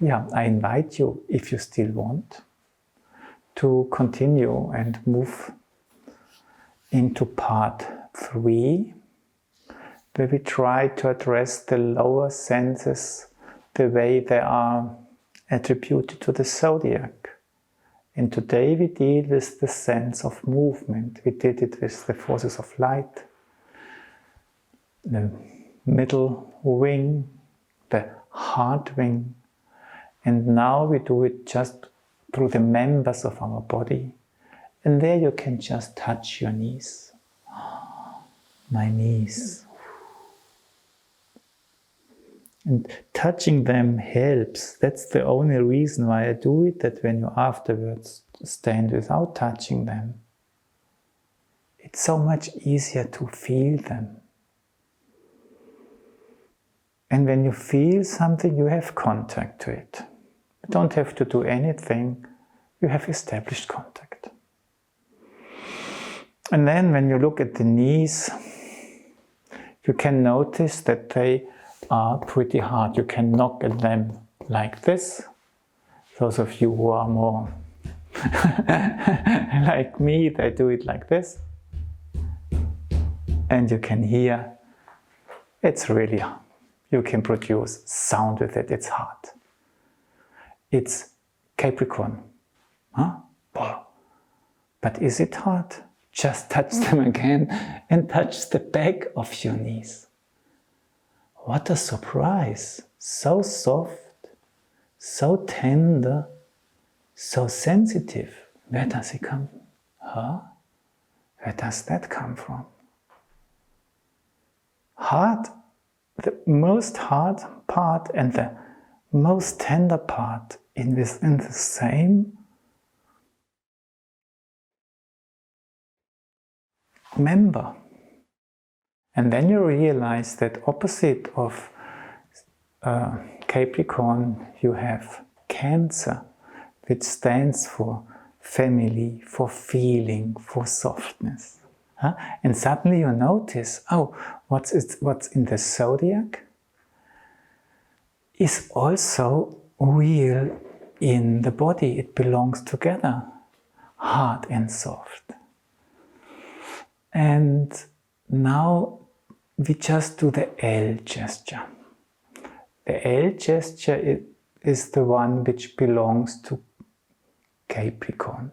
yeah, I invite you, if you still want, to continue and move into part 3, where we try to address the lower senses the way they are attributed to the zodiac. And today we deal with the sense of movement. We did it with the forces of light, the middle wing, the heart wing, and now we do it just through the members of our body. And there you can just touch your knees. My knees. And touching them helps. That's the only reason why I do it, that when you afterwards stand without touching them, it's so much easier to feel them. And when you feel something, you have contact to it. You don't have to do anything, you have established contact. And then when you look at the knees, you can notice that they are pretty hard. You can knock at them like this. Those of you who are more like me, they do it like this. And you can hear, it's really hard. You can produce sound with it, it's hard. It's Capricorn. Huh? But is it hard? Just touch them again and touch the back of your knees. What a surprise! So soft, so tender, so sensitive. Where does it come from? Huh? Where does that come from? Hard, the most hard part and the most tender part in the same member. And then you realize that opposite of Capricorn, you have Cancer, which stands for family, for feeling, for softness. Huh? And suddenly you notice, oh, what's in the zodiac is also real in the body. It belongs together, hard and soft. And now we just do the L gesture. The L gesture is the one which belongs to Capricorn.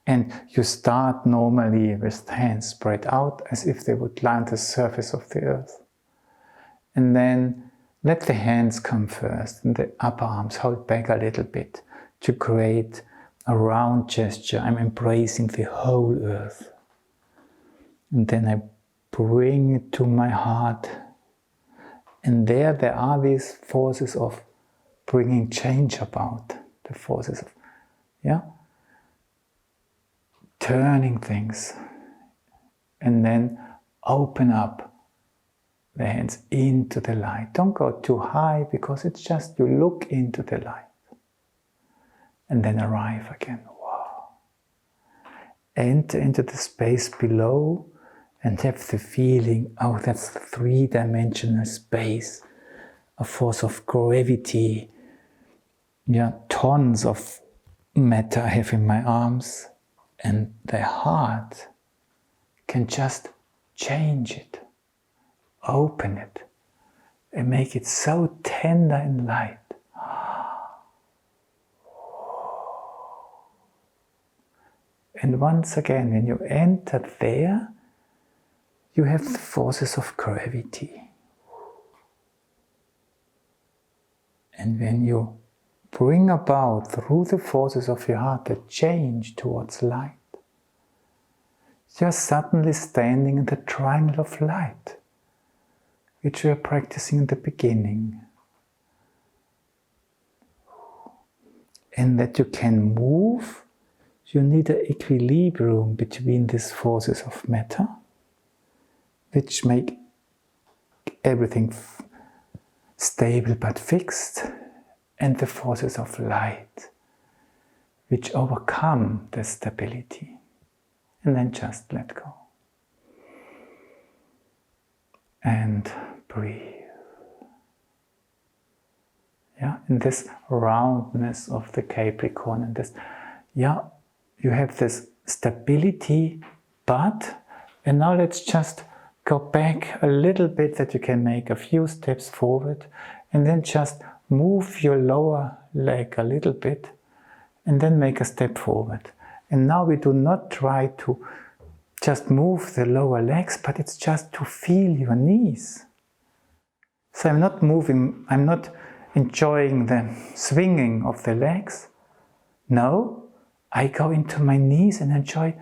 And you start normally with the hands spread out as if they would line the surface of the earth. And then let the hands come first and the upper arms hold back a little bit to create a round gesture. I'm embracing the whole earth. And then I bring it to my heart. And there are these forces of bringing change about. The forces of, turning things. And then open up the hands into the light. Don't go too high, because it's just you look into the light. And then arrive again. Wow. Enter into the space below and have the feeling, oh, that's the three-dimensional space, a force of gravity, tons of matter I have in my arms, and the heart can just change it, open it, and make it so tender and light. And once again, when you enter there, you have the forces of gravity. And when you bring about through the forces of your heart the change towards light, you're suddenly standing in the triangle of light, which we are practicing in the beginning. And that you can move, you need an equilibrium between these forces of matter, which make everything stable but fixed, and the forces of light, which overcome the stability. And then just let go. And breathe. Yeah, in this roundness of the Capricorn, and this, yeah, you have this stability, and now let's just go back a little bit, that you can make a few steps forward, and then just move your lower leg a little bit, and then make a step forward. And now we do not try to just move the lower legs, but it's just to feel your knees. So I'm not moving, I'm not enjoying the swinging of the legs. No, I go into my knees and enjoy,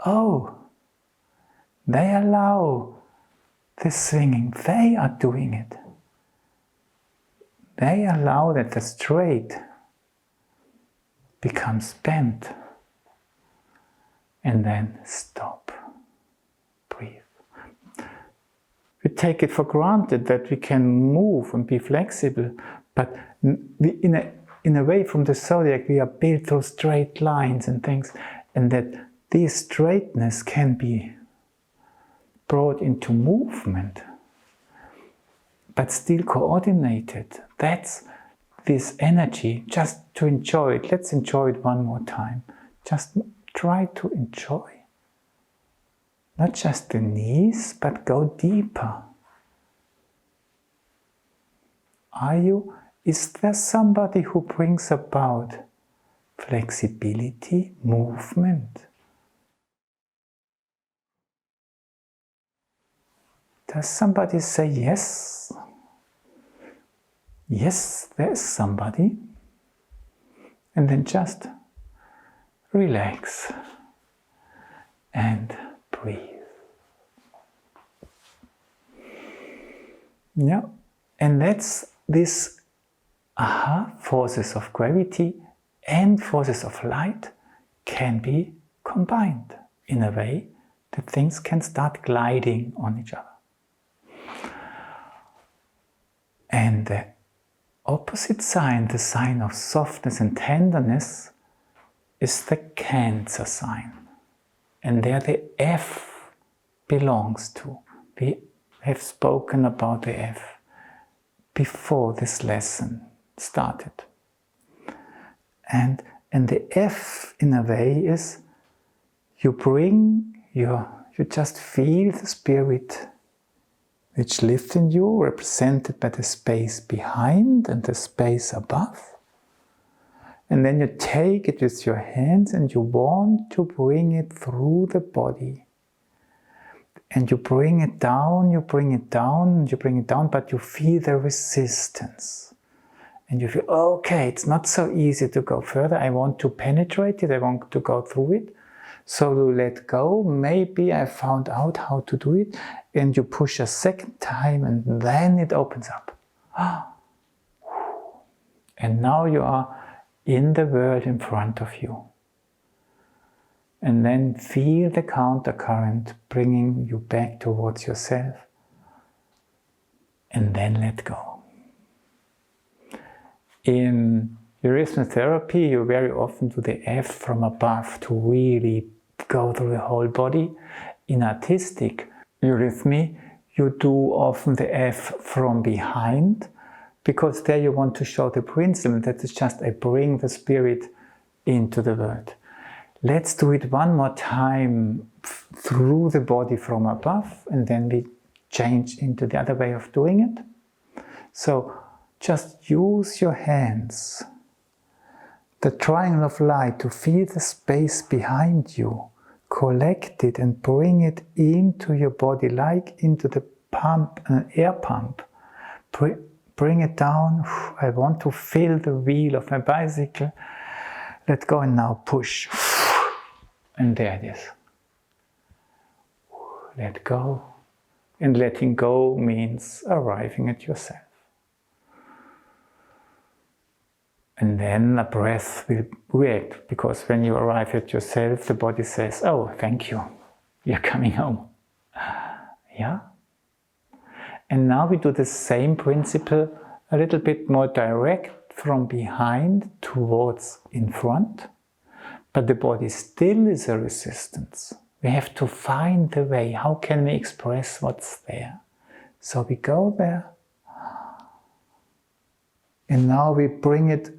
oh, they allow this swinging, they are doing it. They allow that the straight becomes bent. And then stop, breathe. We take it for granted that we can move and be flexible, but in a way from the zodiac we are built through straight lines and things, and that this straightness can be brought into movement, but still coordinated. That's this energy, just to enjoy it. Let's enjoy it one more time. Just try to enjoy. Not just the knees, but go deeper. Is there somebody who brings about flexibility, movement? Does somebody say yes? Yes, there's somebody. And then just relax and breathe. Yeah, and that's this forces of gravity and forces of light can be combined in a way that things can start gliding on each other. And the opposite sign, the sign of softness and tenderness, is the Cancer sign. And there the F belongs to. We have spoken about the F before this lesson started. And the F, in a way, is you just feel the spirit which lives in you, represented by the space behind and the space above. And then you take it with your hands and you want to bring it through the body. And you bring it down, you bring it down, you bring it down, but you feel the resistance. And you feel, okay, it's not so easy to go further. I want to penetrate it, I want to go through it. So you let go, maybe I found out how to do it. And you push a second time and then it opens up. And now you are in the world in front of you. And then feel the countercurrent bringing you back towards yourself. And then let go. In eurythmy therapy, you very often do the F from above to really go through the whole body. In artistic eurythmy, you do often the F from behind, because there you want to show the principle that it's just I bring the spirit into the world. Let's do it one more time through the body from above, and then we change into the other way of doing it. So just use your hands, the triangle of light, to feel the space behind you, collect it and bring it into your body like into the pump, an air pump. Bring it down. I want to feel the wheel of my bicycle. Let go and now push. And there it is. Let go. And letting go means arriving at yourself. And then a breath will react, because when you arrive at yourself, the body says, oh, thank you, you're coming home. Yeah? And now we do the same principle a little bit more direct, from behind towards in front. But the body still is a resistance. We have to find the way. How can we express what's there? So we go there. And now we bring it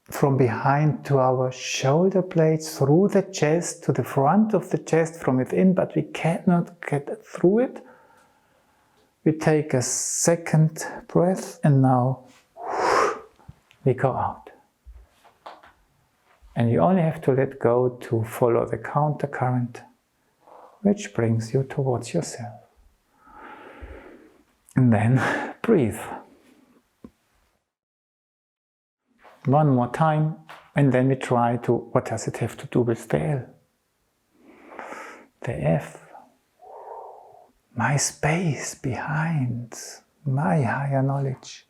from behind to our shoulder blades, through the chest, to the front of the chest from within, but we cannot get through it. We take a second breath and now we go out. And you only have to let go to follow the counter current, which brings you towards yourself. And then breathe. One more time, and then we try to, what does it have to do with the L? The F. My space behind, my higher knowledge.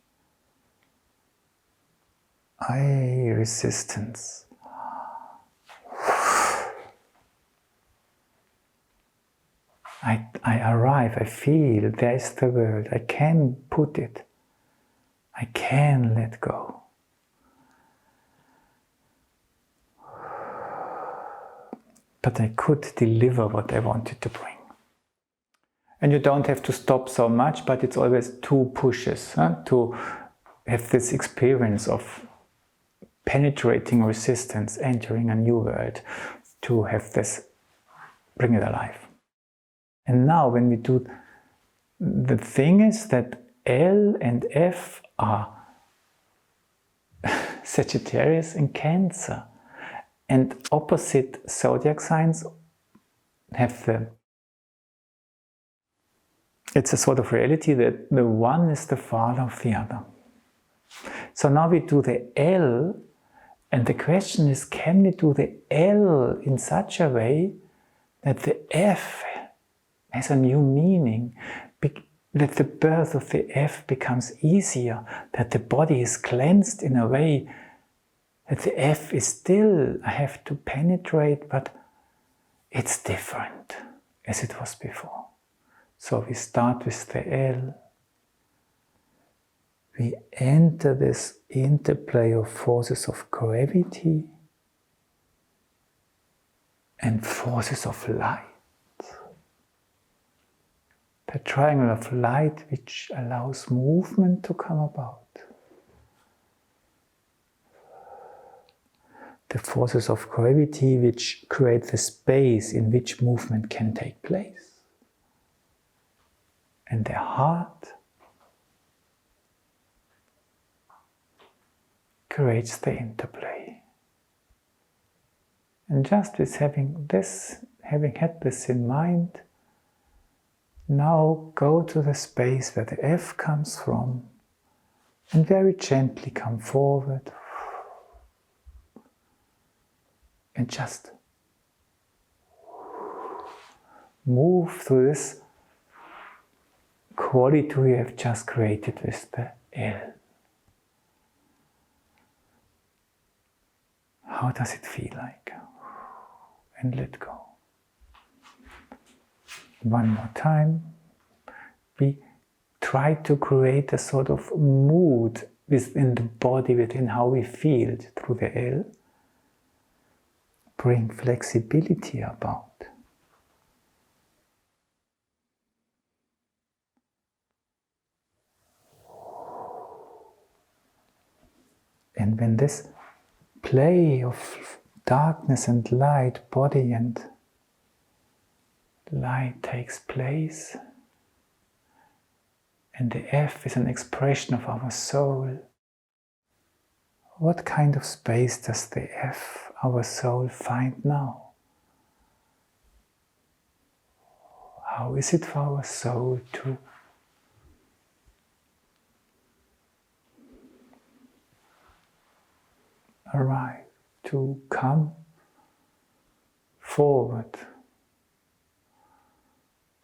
I resistance. I arrive, I feel, there is the world, I can put it, I can let go. But I could deliver what I wanted to bring. And you don't have to stop so much, but it's always two pushes to have this experience of penetrating resistance, entering a new world, to have this, bring it alive. And now when we do, the thing is that L and F are Sagittarius and Cancer. And opposite zodiac signs have it's a sort of reality that the one is the father of the other. So now we do the L, and the question is, can we do the L in such a way that the F has a new meaning, that the birth of the F becomes easier, that the body is cleansed in a way that the F is still, I have to penetrate, but it's different as it was before. So we start with the L. We enter this interplay of forces of gravity and forces of light. The triangle of light which allows movement to come about. The forces of gravity which create the space in which movement can take place. And the heart creates the interplay. And just with having had this in mind, now go to the space where the F comes from and very gently come forward and just move through this quality you have just created with the L. How does it feel like? And let go. One more time. We try to create a sort of mood within the body, within how we feel through the L. Bring flexibility about. And when this play of darkness and light, body and light takes place, and the F is an expression of our soul, what kind of space does the F, our soul, find now? How is it for our soul to arrive, to come forward,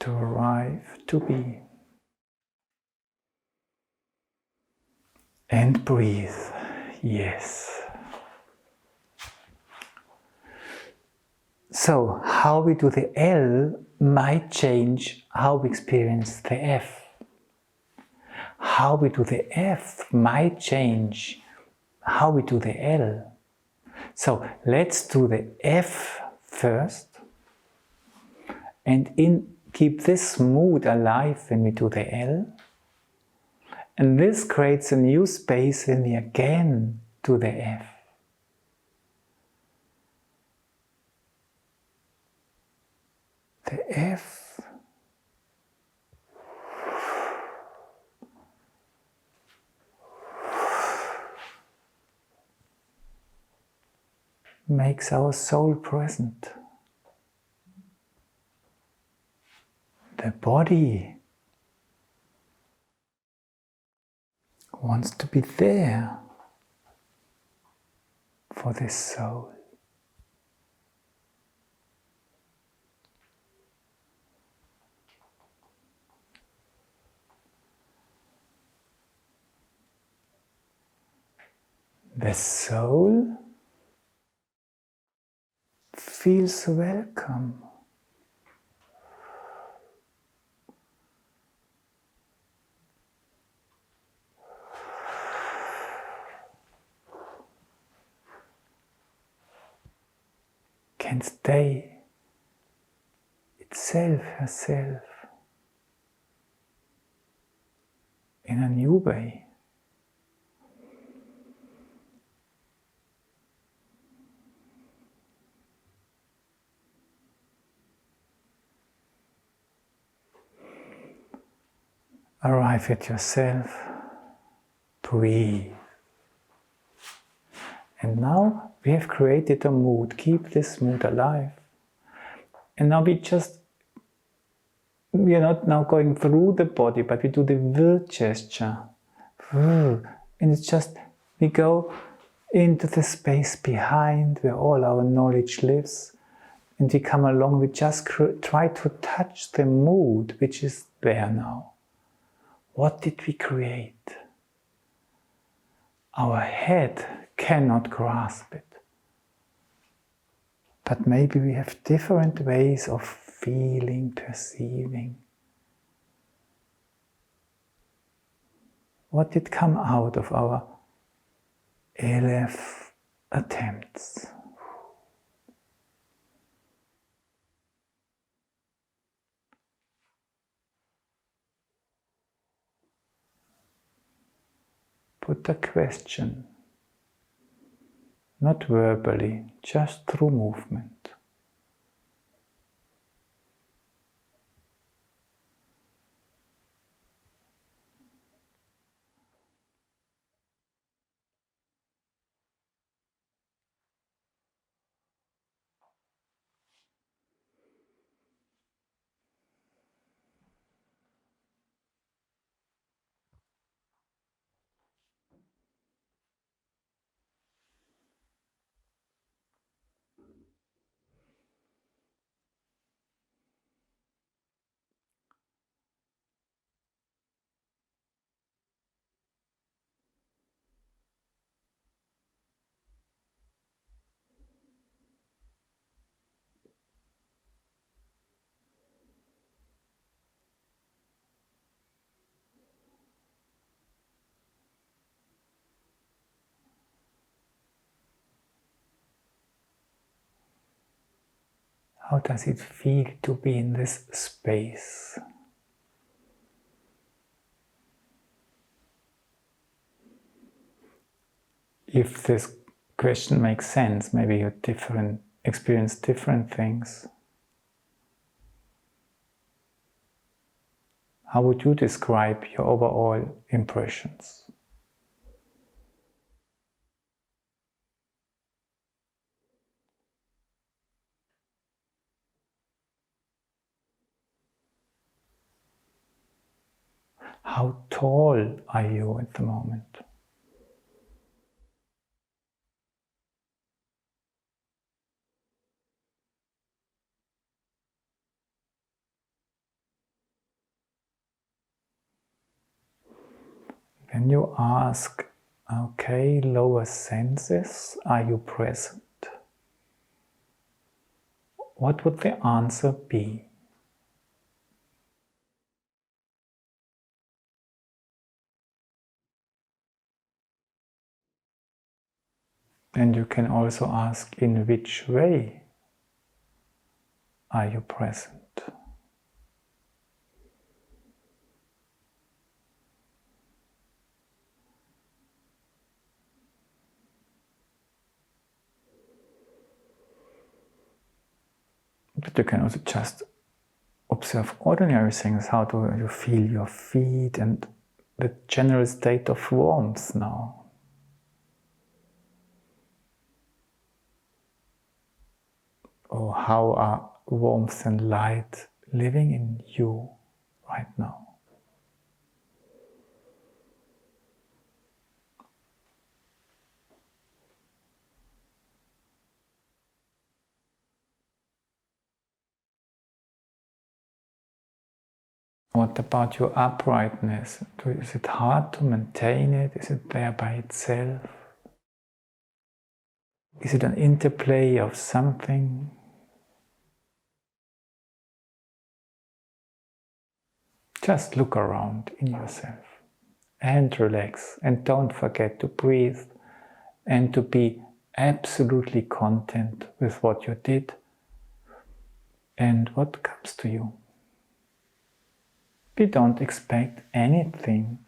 to arrive, to be? And breathe, yes. So, how we do the L might change how we experience the F. How we do the F might change how we do the L. So, let's do the F first and keep this mood alive when we do the L. And this creates a new space when we again do the F. The F makes our soul present. The body wants to be there for this soul. The soul feels welcome. Can stay itself, herself, in a new way. Arrive at yourself, breathe. And now we have created a mood, keep this mood alive. And now we are not now going through the body, but we do the will gesture. And it's just, we go into the space behind where all our knowledge lives. And we come along, we just try to touch the mood which is there now. What did we create? Our head cannot grasp it. But maybe we have different ways of feeling, perceiving. What did come out of our LF attempts? Put a question, not verbally, just through movement. How does it feel to be in this space? If this question makes sense, maybe you experience different things. How would you describe your overall impressions? How tall are you at the moment? When you ask, okay, lower senses, are you present? What would the answer be? And you can also ask, in which way are you present? But you can also just observe ordinary things. How do you feel your feet and the general state of warmth now? Or how are warmth and light living in you right now? What about your uprightness? Is it hard to maintain it? Is it there by itself? Is it an interplay of something? Just look around in yourself and relax, and don't forget to breathe and to be absolutely content with what you did and what comes to you. We don't expect anything